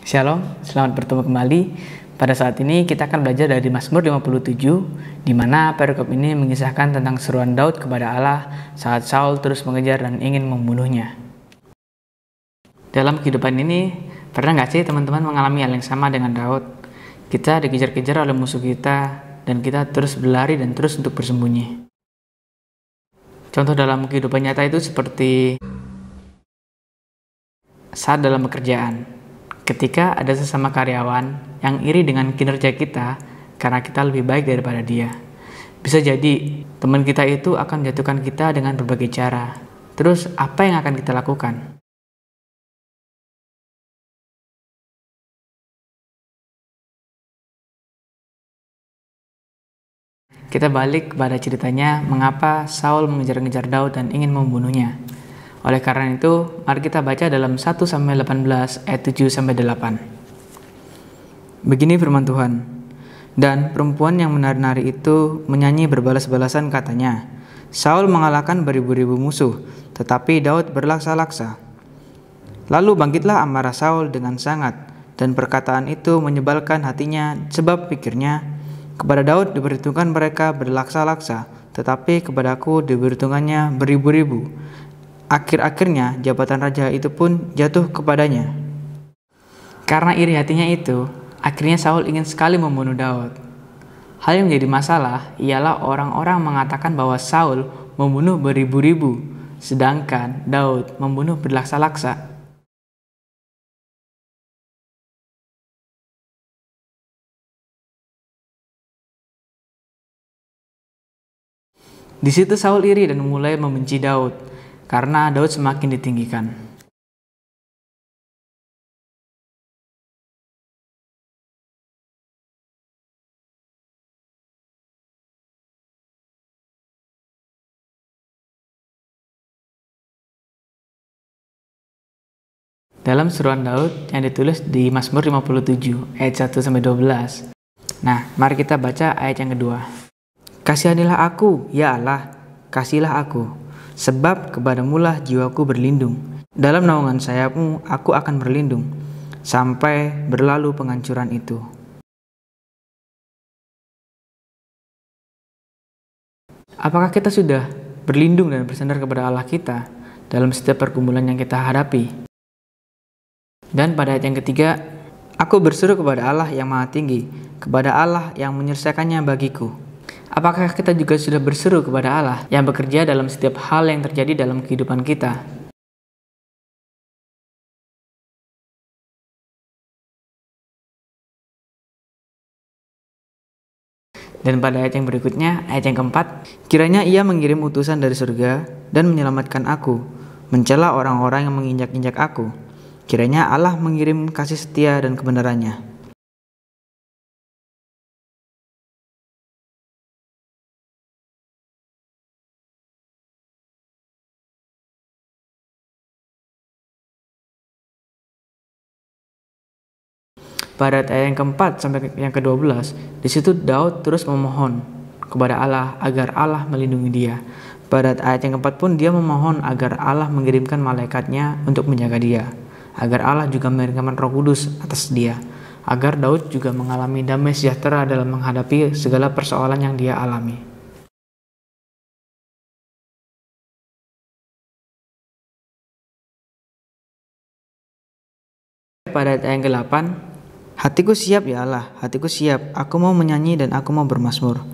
Shalom, selamat bertemu kembali. Pada saat ini kita akan belajar dari Mazmur 57, di mana perikop ini mengisahkan tentang seruan Daud kepada Allah saat Saul terus mengejar dan ingin membunuhnya. Dalam kehidupan ini, pernah nggak sih teman-teman mengalami hal yang sama dengan Daud? Kita dikejar-kejar oleh musuh kita, dan kita terus berlari dan terus untuk bersembunyi. Contoh dalam kehidupan nyata itu seperti saat dalam pekerjaan. Ketika ada sesama karyawan yang iri dengan kinerja kita karena kita lebih baik daripada dia. Bisa jadi teman kita itu akan menjatuhkan kita dengan berbagai cara. Terus apa yang akan kita lakukan? Kita balik kepada ceritanya mengapa Saul mengejar-ngejar Daud dan ingin membunuhnya. Oleh karena itu, mari kita baca dalam 1-18 ayat 7-8. Begini firman Tuhan. Dan perempuan yang menari-nari itu menyanyi berbalas-balasan katanya, Saul mengalahkan beribu-ribu musuh, tetapi Daud berlaksa-laksa. Lalu bangkitlah amarah Saul dengan sangat, dan perkataan itu menyebalkan hatinya, sebab pikirnya, kepada Daud diperhitungkan mereka berlaksa-laksa, tetapi kepadaku diperhitungkannya beribu-ribu. Akhir-akhirnya jabatan raja itu pun jatuh kepadanya. Karena iri hatinya itu, akhirnya Saul ingin sekali membunuh Daud. Hal yang menjadi masalah ialah orang-orang mengatakan bahwa Saul membunuh beribu-ribu, sedangkan Daud membunuh berlaksa-laksa. Di situ Saul iri dan mulai membenci Daud, karena Daud semakin ditinggikan. Dalam seruan Daud yang ditulis di Mazmur 57 ayat 1-12. Nah, mari kita baca ayat yang kedua. Kasihanilah aku, ya Allah, kasihilah aku, sebab kepadamulah jiwaku berlindung. Dalam naungan sayapmu aku akan berlindung, sampai berlalu penghancuran itu. Apakah kita sudah berlindung dan bersandar kepada Allah kita dalam setiap pergumulan yang kita hadapi? Dan pada ayat yang ketiga, aku berseru kepada Allah yang maha tinggi, kepada Allah yang menyelesaikannya bagiku. Apakah kita juga sudah berseru kepada Allah yang bekerja dalam setiap hal yang terjadi dalam kehidupan kita? Dan pada ayat yang berikutnya, ayat yang keempat, kiranya ia mengirim utusan dari surga dan menyelamatkan aku, mencela orang-orang yang menginjak-injak aku. Kiranya Allah mengirim kasih setia dan kebenarannya. Pada ayat yang keempat sampai yang ke-12, di situ Daud terus memohon kepada Allah agar Allah melindungi dia. Pada ayat yang keempat pun dia memohon agar Allah mengirimkan malaikatnya untuk menjaga dia, agar Allah juga mengirimkan Roh Kudus atas dia, agar Daud juga mengalami damai sejahtera dalam menghadapi segala persoalan yang dia alami. Pada ayat yang ke-8, hatiku siap ya Allah, hatiku siap, aku mau menyanyi dan aku mau bermazmur.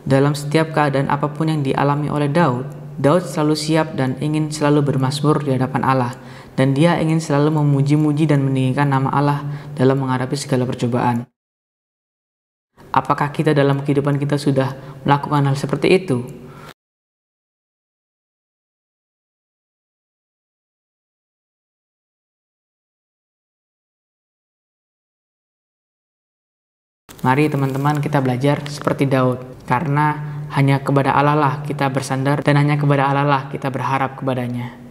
Dalam setiap keadaan apapun yang dialami oleh Daud, Daud selalu siap dan ingin selalu bermazmur di hadapan Allah. Dan dia ingin selalu memuji-muji dan meninggikan nama Allah dalam menghadapi segala percobaan. Apakah kita dalam kehidupan kita sudah melakukan hal seperti itu? Mari teman-teman kita belajar seperti Daud, karena hanya kepada Allah lah kita bersandar dan hanya kepada Allah lah kita berharap kepadanya.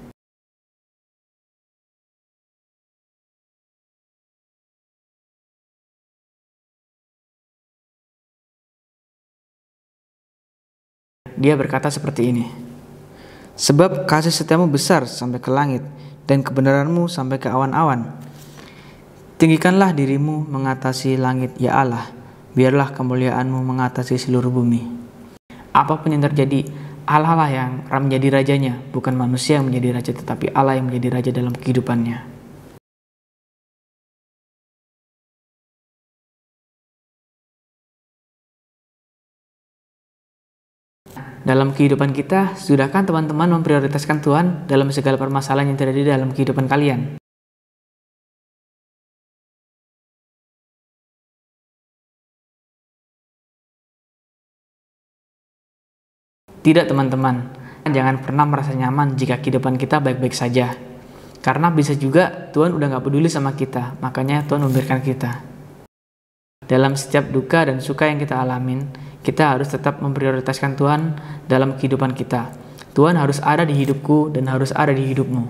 Dia berkata seperti ini, sebab kasih setiamu besar sampai ke langit dan kebenaranmu sampai ke awan-awan. Tinggikanlah dirimu mengatasi langit, ya Allah. Biarlah kemuliaan-Mu mengatasi seluruh bumi. Apapun yang terjadi, Allah lah yang menjadi rajanya, bukan manusia yang menjadi raja, tetapi Allah yang menjadi raja dalam kehidupannya. Dalam kehidupan kita, sudahkah teman-teman memprioritaskan Tuhan dalam segala permasalahan yang terjadi dalam kehidupan kalian? Tidak, teman-teman. Jangan pernah merasa nyaman jika kehidupan kita baik-baik saja. Karena bisa juga Tuhan udah gak peduli sama kita, makanya Tuhan memberikan kita. Dalam setiap duka dan suka yang kita alamin, kita harus tetap memprioritaskan Tuhan dalam kehidupan kita. Tuhan harus ada di hidupku dan harus ada di hidupmu.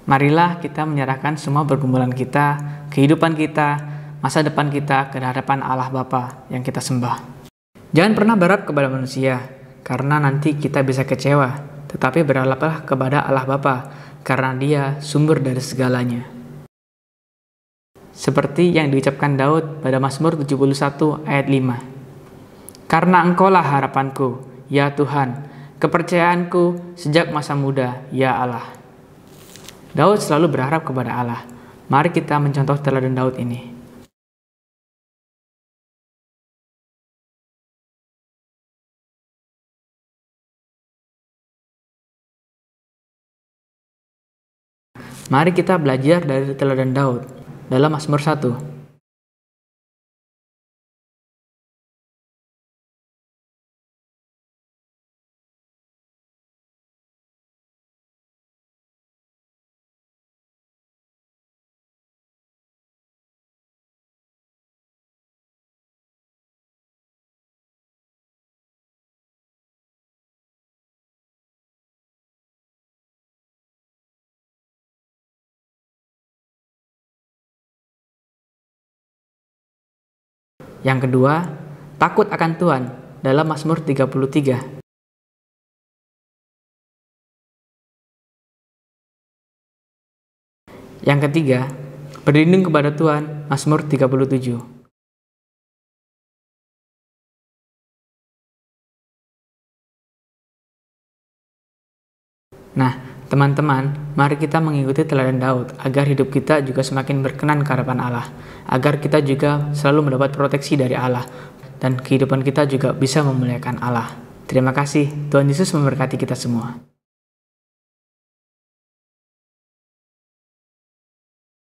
Marilah kita menyerahkan semua pergumulan kita, kehidupan kita, masa depan kita ke hadapan Allah Bapa yang kita sembah. Jangan pernah berharap kepada manusia, karena nanti kita bisa kecewa. Tetapi berharaplah kepada Allah Bapa, karena Dia sumber dari segalanya. Seperti yang diucapkan Daud pada Mazmur 71 ayat 5. Karena Engkaulah harapanku, ya Tuhan, kepercayaanku sejak masa muda, ya Allah. Daud selalu berharap kepada Allah. Mari kita mencontoh teladan Daud ini. Mari kita belajar dari teladan Daud dalam Mazmur 1. Yang kedua, takut akan Tuhan dalam Mazmur 33. Yang ketiga, berlindung kepada Tuhan, Mazmur 37. Nah, teman-teman, mari kita mengikuti teladan Daud agar hidup kita juga semakin berkenan ke hadapan Allah, agar kita juga selalu mendapat proteksi dari Allah, dan kehidupan kita juga bisa memuliakan Allah. Terima kasih, Tuhan Yesus memberkati kita semua.